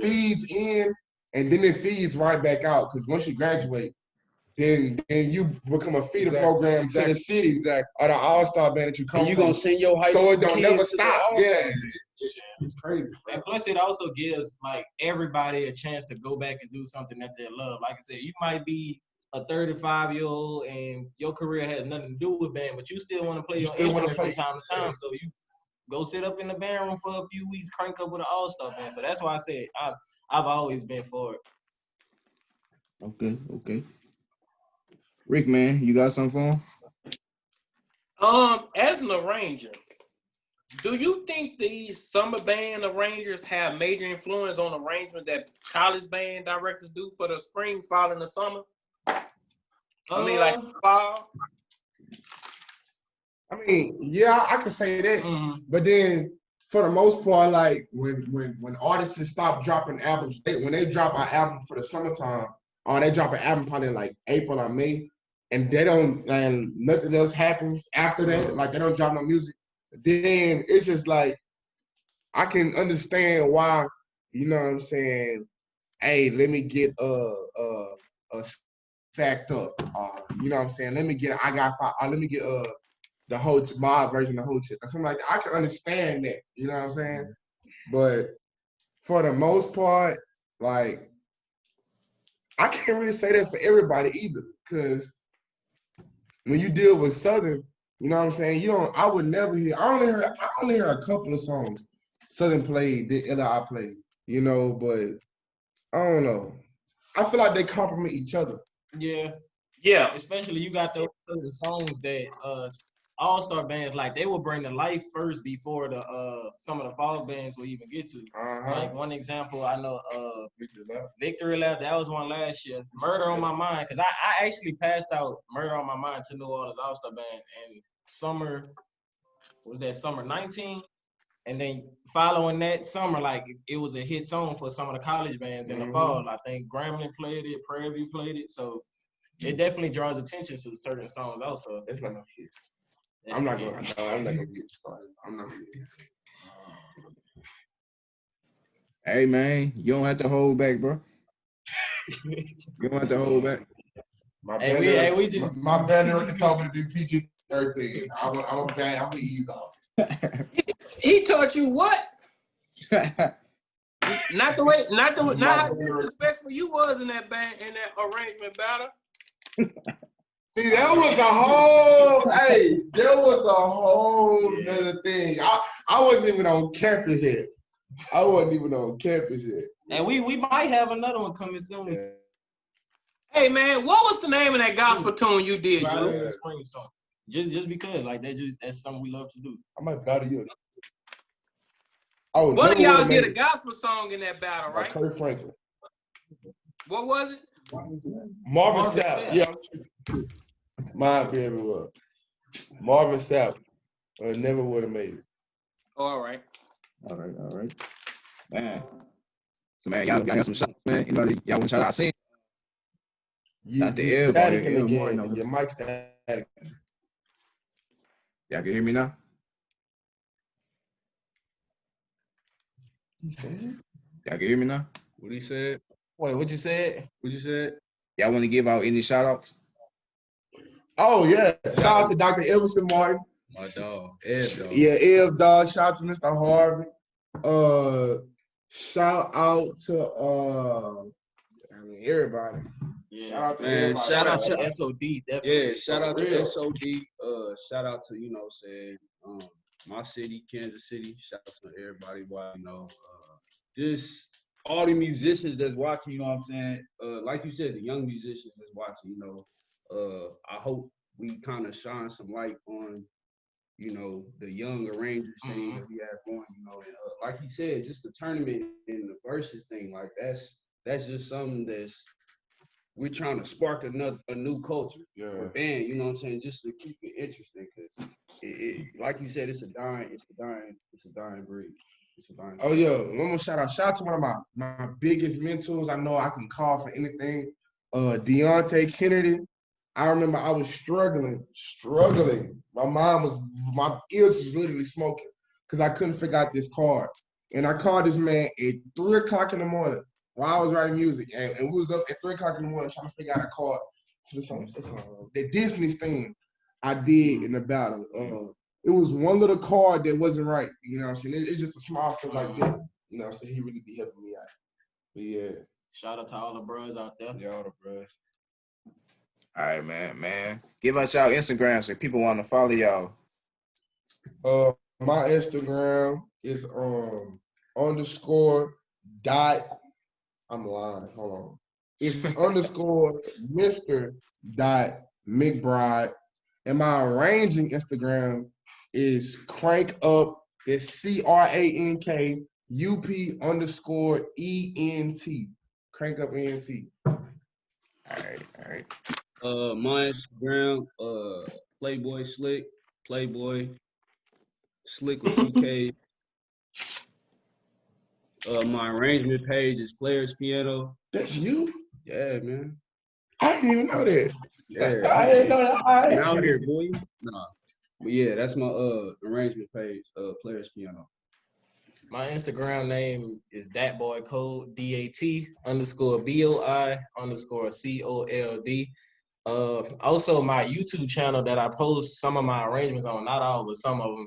feeds in and then it feeds right back out, because once you graduate, then you become a feeder program to the city or the All-Star Band that you come from. You're gonna send your high school so it don't kids never to stop. Yeah, it's crazy. And plus, it also gives like everybody a chance to go back and do something that they love. Like I said, you might be a 35-year-old and your career has nothing to do with band, but you still want to play your instrument from time to time. So you go sit up in the band room for a few weeks, crank up with an all-star band. So that's why I said I've always been for it. Okay. Rick, man, you got something for him? As an arranger, do you think these summer band arrangers have major influence on arrangement that college band directors do for the spring, fall, and the summer? I mean, like fall. I mean, yeah, I could say that, but then for the most part, like when artists stop dropping albums, when they drop an album for the summertime, or they drop an album probably in like April or May, and they don't, and nothing else happens after that, like they don't drop no music, then it's just like I can understand why, you know what I'm saying? Hey, let me get sacked up. You know what I'm saying? Let me get the whole my version of the whole shit. Or something like that. I can understand that. You know what I'm saying? But for the most part, like I can't really say that for everybody either. Cause when you deal with Southern, you know what I'm saying? I would never hear I only hear a couple of songs Southern played that LI played, you know, but I don't know. I feel like they complement each other. Yeah. Yeah. Especially you got those songs that all-star bands, like they will bring the life first before the some of the fall bands will even get to. Like one example, I know Victory Lap, that was one last year. Murder on My Mind, because I actually passed out Murder on My Mind to New Orleans All-Star Band in summer 19? And then following that summer, like it was a hit song for some of the college bands in the fall. I think Grambling played it, Prairie View played it. So it definitely draws attention to certain songs also. It's not no hit. I'm not gonna get started. I'm not gonna get Hey man, you don't have to hold back, bro. You don't have to hold back. My banner told me to do PG-13. I'm a ease off. He taught you what? Not how disrespectful you was in that band, in that arrangement battle. See, there was a whole other thing. I wasn't even on campus yet. And we might have another one coming soon. Yeah. Hey man, what was the name of that gospel tune you did, Drew? Spring song. Just because, like that's something we love to do. I might battle you. One of y'all did a gospel song in that battle, right? Kurt Franklin. What was it? Marvin Sapp. Yeah. Mine be everywhere. Marvin Sapp. I never would have made it. Oh, all right. Man. So man, y'all got some shots, man. Anybody y'all want to shout out? I seen You static again. Your mic static. Y'all can hear me now? Y'all can hear me now? What he said? Wait, what you said? Y'all want to give out any shout outs? Oh yeah. Shout out to Dr. Everson Martin. My dog. Ev dog. Yeah, Ev dog. Shout out to Mr. Harvey. Shout out to everybody. Yeah. Shout out to everybody. Shout out to SOD, definitely. Yeah, shout out to SOD. Shout out to, you know, saying my city, Kansas City. Shout out to everybody, you know, just all the musicians that's watching, you know what I'm saying? Like you said, the young musicians that's watching, you know, I hope we kind of shine some light on, you know, the young arrangers thing that we have going, you know, and like he said, just the tournament and the versus thing, like that's just something we're trying to spark a new culture for band, you know what I'm saying, just to keep it interesting, because it like you said, it's a dying breed. Oh yeah, one more shout out to one of my biggest mentors. I know I can call for anything. Deontay Kennedy. I remember I was struggling. My ears was literally smoking because I couldn't figure out this chord. And I called this man at 3 o'clock in the morning while I was writing music. And we was up at 3 o'clock in the morning trying to figure out a chord to the song. The Disney thing I did in the battle. It was one little chord that wasn't right. You know what I'm saying? It's just a small stuff like that. You know what I'm saying? He really be helping me out. But yeah. Shout out to all the bros out there. Yeah, all the bros. All right, man. Give out y'all Instagram so people want to follow y'all. My Instagram is underscore dot. I'm lying. Hold on. It's underscore Mr. dot McBride. And my arranging Instagram is crank up. It's CRANK UP underscore ENT. Crank up ENT. All right. My Instagram, Playboy Slick with 2 K. My arrangement page is Players Piano. That's you? Yeah, man. I didn't even know that. Yeah, I didn't know that. I'm out here, boy. Nah. But yeah, that's my arrangement page, Players Piano. My Instagram name is datboycode, DAT_BOI_COLD. Also, my YouTube channel that I post some of my arrangements on, not all, but some of them,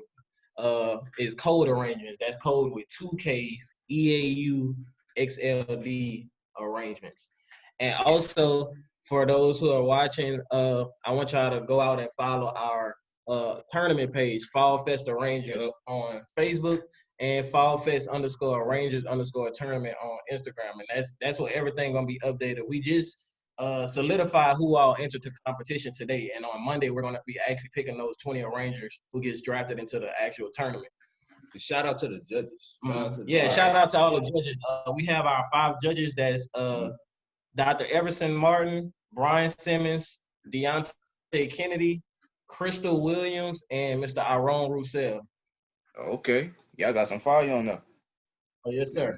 is Code Arrangements. That's code with 2 Ks, EAUXLD arrangements. And also, for those who are watching, I want y'all to go out and follow our tournament page, Fall Fest Arrangers, on Facebook, and Fall Fest _Arrangers_tournament on Instagram. And that's where everything gonna be updated. We just solidify who all entered the competition today, and on Monday we're gonna be actually picking those 20 arrangers who gets drafted into the actual tournament. Shout out to the judges. Shout out to all the judges. We have our 5 judges. That's Dr. Everson Martin, Brian Simmons, Deontay Kennedy, Crystal Williams, and Mr. Aaron Roussel. Okay. Y'all got some fire on there. Oh, yes, sir.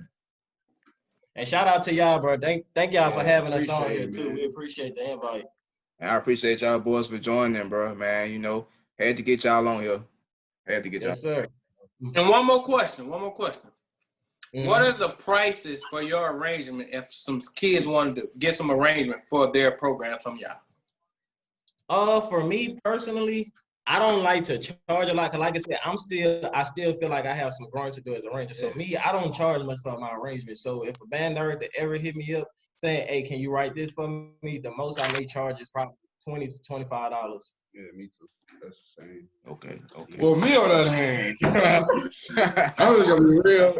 And shout out to y'all, bro. Thank y'all for having us on here, too. We appreciate the invite. And I appreciate y'all boys for joining, bro, man. You know, had to get y'all on here. Yes, sir. And one more question. What are the prices for your arrangement if some kids wanted to get some arrangement for their program from y'all? For me personally, I don't like to charge a lot. Cause like I said, I still feel like I have some growing to do as a arranger. So me, I don't charge much for my arrangement. So if a band director ever hit me up saying, "Hey, can you write this for me?" The most I may charge is probably $20 to $25. Yeah, me too. That's the same. Okay. Well, me on the other hand, I'm just gonna be real.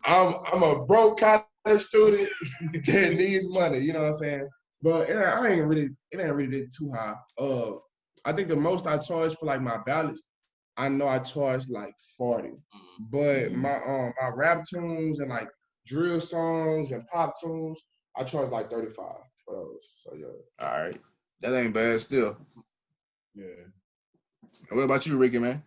I'm a broke college student that needs money. You know what I'm saying? But it ain't really too high. I think the most I charge for like my ballads, I know I charge like 40. But my rap tunes and like drill songs and pop tunes, I charge like 35 for those. So yeah. All right. That ain't bad still. Yeah. And what about you, Ricky, man?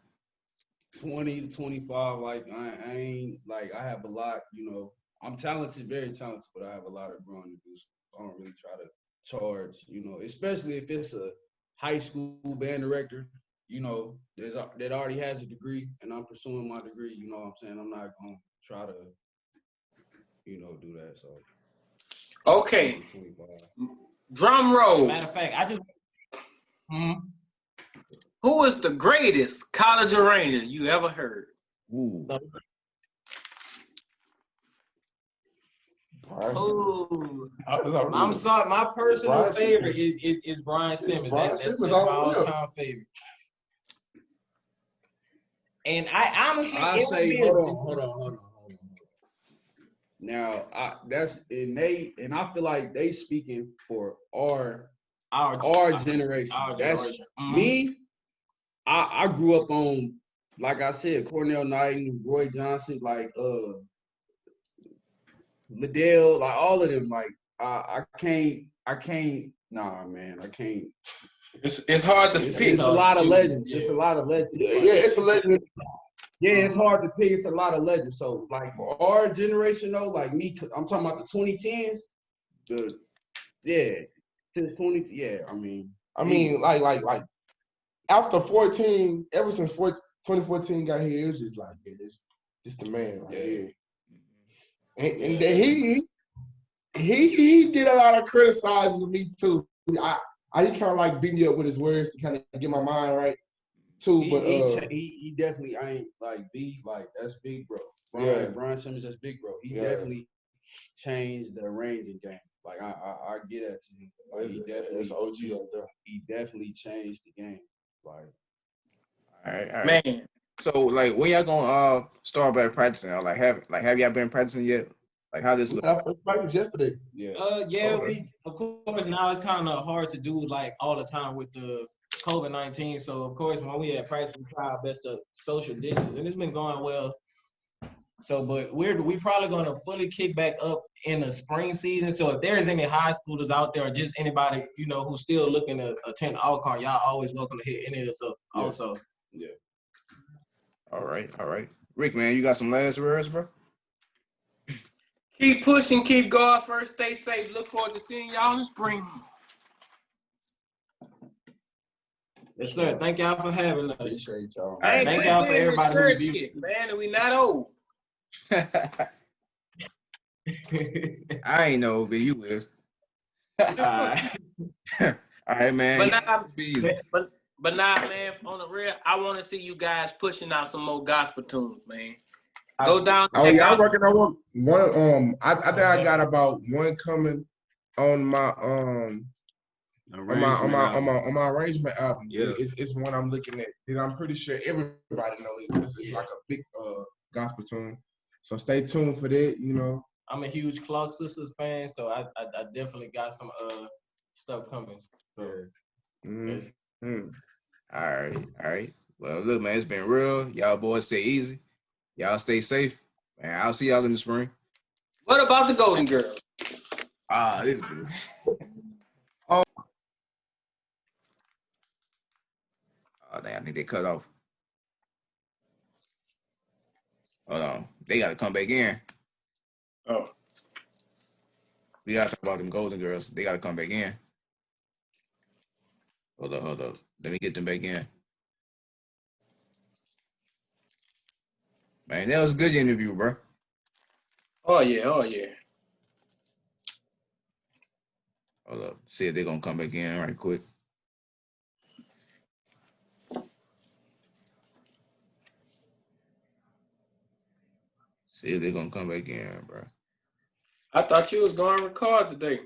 20 to 25. Like I ain't like I have a lot, you know. I'm talented, very talented, but I have a lot of growing to do. So I don't really try to charge, you know, especially if it's a high school band director, you know, that already has a degree and I'm pursuing my degree, you know what I'm saying? I'm not gonna try to, you know, do that. So okay. 25. Drum roll. Matter of fact, I just Who is the greatest college arranger you ever heard? Ooh. Ooh. I'm sorry. My personal favorite is Brian Simmons. That's my all-time favorite. And I honestly, hold on. Now, that's innate, and I feel like they speaking for our generation. That's me. I grew up on, like I said, Cornell Knighton, Roy Johnson, like Liddell, like all of them. Like I can't. Nah, man, I can't. It's hard to pick. It's a lot of legends. It's a lot of legends. Yeah, it's a legend. Yeah, it's hard to pick. It's a lot of legends. So, like, for our generation, though, like me, I'm talking about the 2010s. To the 20, I mean, like after 14, ever since 2014 got here, it was just like, yeah, this the man right here. And then he did a lot of criticizing to me too. I he kind of like beat me up with his words to kind of get my mind right too. He definitely ain't like that's big bro. Brian Simmons, that's big bro. He definitely changed the arranging game. Like I get that to him. Like he definitely it's OG right there. He definitely changed the game. Like all right. Man. So like when y'all gonna start back practicing? Or like have y'all been practicing yet? Like how this look? I practiced yesterday. We of course now it's kind of hard to do like all the time with the COVID-19. So of course when we had practice, we try our best to social distance, and it's been going well. So, but we probably gonna fully kick back up in the spring season. So if there's any high schoolers out there or just anybody who's still looking to attend Alcorn, y'all always welcome to hit any of this up. Also. Yeah. All right. Rick, man, you got some last words, bro? Keep pushing, keep going. First, stay safe. Look forward to seeing y'all in the spring. Yes, sir. Thank y'all for having us. Appreciate y'all. All right. Thank y'all for everybody who viewed. Shit, man, and we not old. I ain't know, but you is. All right, man. But now, man, on the real, I want to see you guys pushing out some more gospel tunes, man. Go down. Oh yeah, I'm working on one. I think I got about one coming on my on my arrangement album. Yeah. It's one I'm looking at. And I'm pretty sure everybody knows it's like a big gospel tune. So stay tuned for that. You know, I'm a huge Clark Sisters fan, so I definitely got some stuff coming. So, yes. All right. Well, look, man, it's been real. Y'all boys stay easy. Y'all stay safe. Man, I'll see y'all in the spring. What about the Golden Girls? This is good. Oh, damn, I think they cut off. Hold on. They got to come back in. Oh. We got to talk about them Golden Girls. They got to come back in. Hold up. Let me get them back in. Man, that was a good interview, bro. Oh, yeah. Hold up. See if they're going to come back in right quick. See if they're going to come back in, bro. I thought you was going to record today.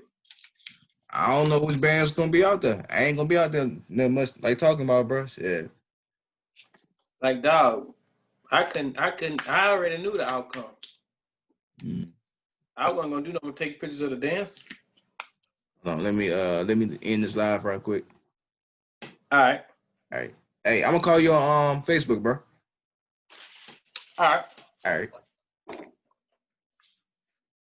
I don't know which band's going to be out there. I ain't going to be out there that much like talking about, bro. Shit. Like, dog, I already knew the outcome. I wasn't going to do nothing but take pictures of the dance. Hold on, let me end this live right quick. All right. Hey, I'm going to call you on Facebook, bro. All right. All right.